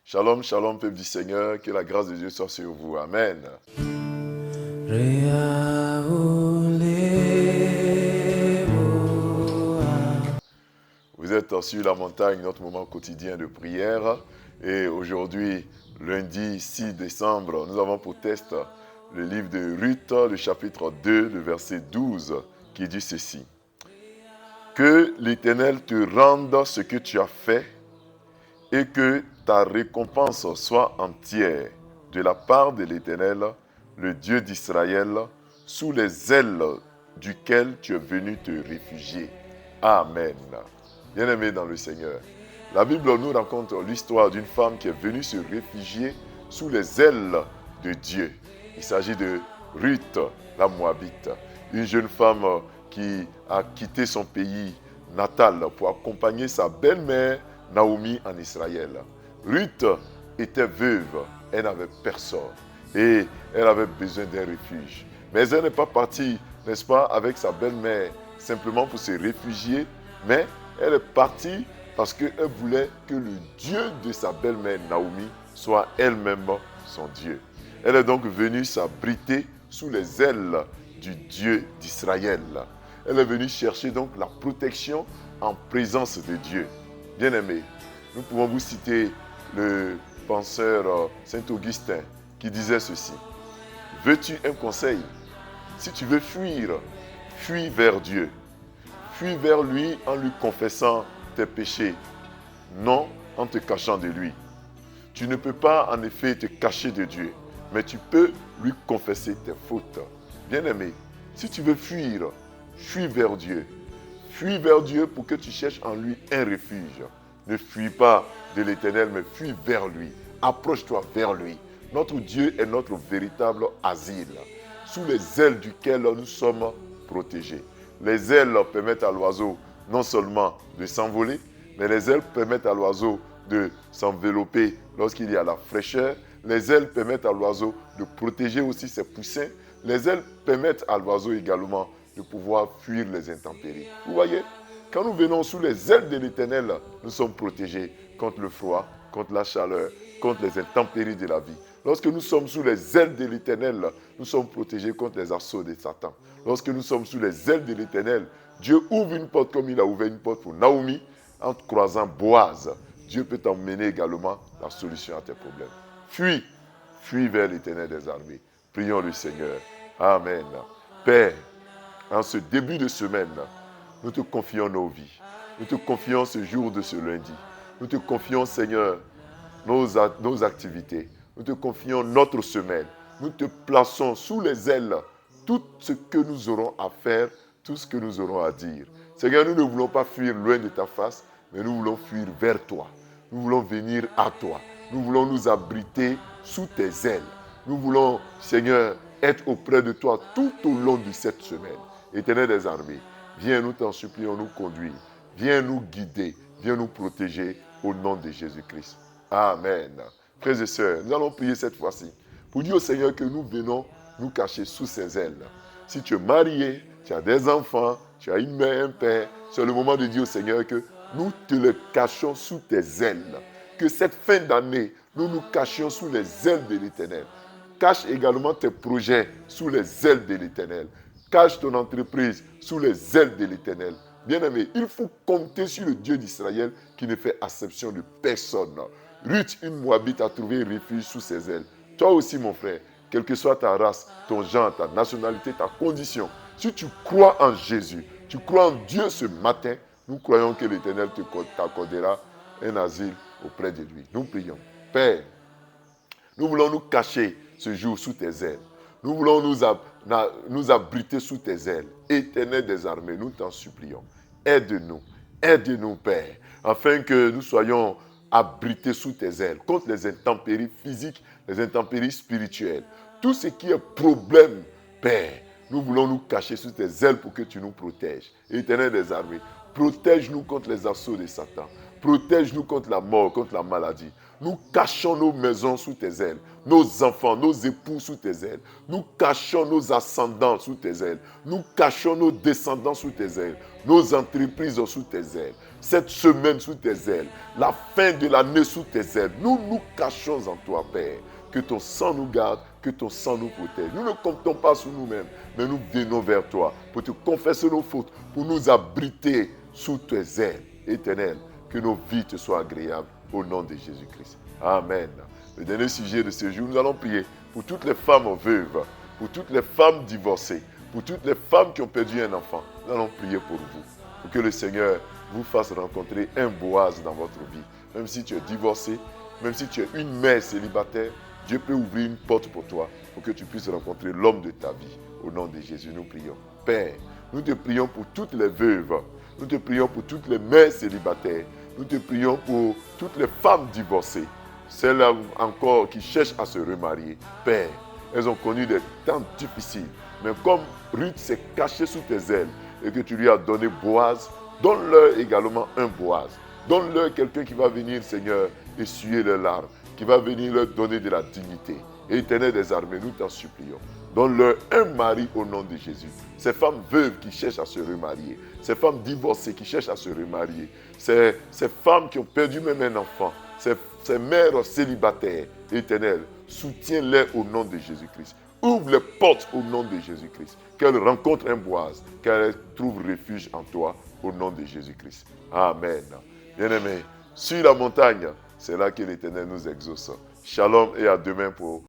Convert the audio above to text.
Shalom, shalom, peuple du Seigneur, que la grâce de Dieu soit sur vous. Amen. Vous êtes sur la montagne, notre moment quotidien de prière. Et aujourd'hui, lundi 6 décembre, nous avons pour test le livre de Ruth, le chapitre 2, le verset 12, qui dit ceci. Que l'Éternel te rende ce que tu as fait et que ta récompense soit entière de la part de l'Éternel, le Dieu d'Israël, sous les ailes duquel tu es venu te réfugier. Amen. Bien-aimés dans le Seigneur, la Bible nous raconte l'histoire d'une femme qui est venue se réfugier sous les ailes de Dieu. Il s'agit de Ruth, la Moabite, une jeune femme qui a quitté son pays natal pour accompagner sa belle-mère Naomi en Israël. Ruth était veuve, elle n'avait personne et elle avait besoin d'un refuge. Mais elle n'est pas partie, n'est-ce pas, avec sa belle-mère simplement pour se réfugier, mais elle est partie parce qu'elle voulait que le Dieu de sa belle-mère Naomi soit elle-même son Dieu. Elle est donc venue s'abriter sous les ailes du Dieu d'Israël. Elle est venue chercher donc la protection en présence de Dieu. Bien-aimés, nous pouvons vous citer le penseur Saint-Augustin qui disait ceci. Veux-tu un conseil? Si tu veux fuir, fuis vers Dieu. Fuis vers lui en lui confessant tes péchés, non en te cachant de lui. Tu ne peux pas en effet te cacher de Dieu, mais tu peux lui confesser tes fautes. Bien-aimé, si tu veux fuir, fuis vers Dieu. Fuis vers Dieu pour que tu cherches en lui un refuge. Ne fuis pas de l'Éternel, mais fuis vers lui. Approche-toi vers lui. Notre Dieu est notre véritable asile, sous les ailes duquel nous sommes protégés. Les ailes permettent à l'oiseau non seulement de s'envoler, mais les ailes permettent à l'oiseau de s'envelopper lorsqu'il y a la fraîcheur. Les ailes permettent à l'oiseau de protéger aussi ses poussins. Les ailes permettent à l'oiseau également de pouvoir fuir les intempéries. Vous voyez, quand nous venons sous les ailes de l'Éternel, nous sommes protégés contre le froid, contre la chaleur, contre les intempéries de la vie. Lorsque nous sommes sous les ailes de l'Éternel, nous sommes protégés contre les assauts de Satan. Lorsque nous sommes sous les ailes de l'Éternel, Dieu ouvre une porte comme il a ouvert une porte pour Naomi en croisant Boaz. Dieu peut t'emmener également la solution à tes problèmes. Fuis, fuis vers l'Éternel des armées. Prions le Seigneur. Amen. Père, en ce début de semaine, nous te confions nos vies. Nous te confions ce jour de ce lundi. Nous te confions, Seigneur, nos activités. Nous te confions notre semaine. Nous te plaçons sous les ailes tout ce que nous aurons à faire, tout ce que nous aurons à dire. Seigneur, nous ne voulons pas fuir loin de ta face, mais nous voulons fuir vers toi. Nous voulons venir à toi. Nous voulons nous abriter sous tes ailes. Nous voulons, Seigneur, être auprès de toi tout au long de cette semaine. Éternel des armées, viens, nous t'en supplions, nous conduire. Viens nous guider. Viens nous protéger au nom de Jésus-Christ. Amen. Frères et sœurs, nous allons prier cette fois-ci pour dire au Seigneur que nous venons nous cacher sous ses ailes. Si tu es marié, tu as des enfants, tu as une mère, un père, c'est le moment de dire au Seigneur que nous te le cachons sous tes ailes. Que cette fin d'année, nous nous cachions sous les ailes de l'Éternel. Cache également tes projets sous les ailes de l'Éternel. Cache ton entreprise sous les ailes de l'Éternel. Bien-aimé, il faut compter sur le Dieu d'Israël qui ne fait acception de personne. Ruth, une Moabite, a trouvé refuge sous ses ailes. Toi aussi, mon frère, quelle que soit ta race, ton genre, ta nationalité, ta condition, si tu crois en Jésus, tu crois en Dieu ce matin, nous croyons que l'Éternel t'accordera un asile auprès de lui. Nous prions. Père, nous voulons nous cacher ce jour sous tes ailes. Nous voulons nous abriter sous tes ailes. Éternel des armées, nous t'en supplions. Aide-nous, aide-nous, Père, afin que nous soyons abrités sous tes ailes contre les intempéries physiques, les intempéries spirituelles. Tout ce qui est problème, Père, nous voulons nous cacher sous tes ailes pour que tu nous protèges. Éternel des armées, protège-nous contre les assauts de Satan. Protège-nous contre la mort, contre la maladie. Nous cachons nos maisons sous tes ailes, nos enfants, nos époux sous tes ailes. Nous cachons nos ascendants sous tes ailes. Nous cachons nos descendants sous tes ailes, nos entreprises sous tes ailes. Cette semaine sous tes ailes, la fin de l'année sous tes ailes. Nous nous cachons en toi, Père. Que ton sang nous garde, que ton sang nous protège. Nous ne comptons pas sur nous-mêmes, mais nous venons vers toi pour te confesser nos fautes, pour nous abriter sous tes ailes éternelles. Que nos vies te soient agréables au nom de Jésus-Christ. Amen. Le dernier sujet de ce jour, nous allons prier pour toutes les femmes veuves, pour toutes les femmes divorcées, pour toutes les femmes qui ont perdu un enfant. Nous allons prier pour vous, pour que le Seigneur vous fasse rencontrer un Boaz dans votre vie. Même si tu es divorcé, même si tu es une mère célibataire, Dieu peut ouvrir une porte pour toi, pour que tu puisses rencontrer l'homme de ta vie. Au nom de Jésus, nous prions. Père, nous te prions pour toutes les veuves. Nous te prions pour toutes les mères célibataires. Nous te prions pour toutes les femmes divorcées. Celles encore qui cherchent à se remarier. Père, elles ont connu des temps difficiles. Mais comme Ruth s'est cachée sous tes ailes et que tu lui as donné Boaz, donne-leur également un Boaz. Donne-leur quelqu'un qui va venir, Seigneur, essuyer leurs larmes, qui va venir leur donner de la dignité. Éternel des armées, nous t'en supplions. Donne-leur un mari au nom de Jésus. Ces femmes veuves qui cherchent à se remarier, ces femmes divorcées qui cherchent à se remarier, ces femmes qui ont perdu même un enfant, ces mères célibataires, Éternel, soutiens-les au nom de Jésus-Christ. Ouvre les portes au nom de Jésus-Christ. Qu'elles rencontrent un Boaz, qu'elles trouvent refuge en toi au nom de Jésus-Christ. Amen. Bien-aimés, sur la montagne, c'est là que l'Éternel nous exauce. Shalom et à demain pour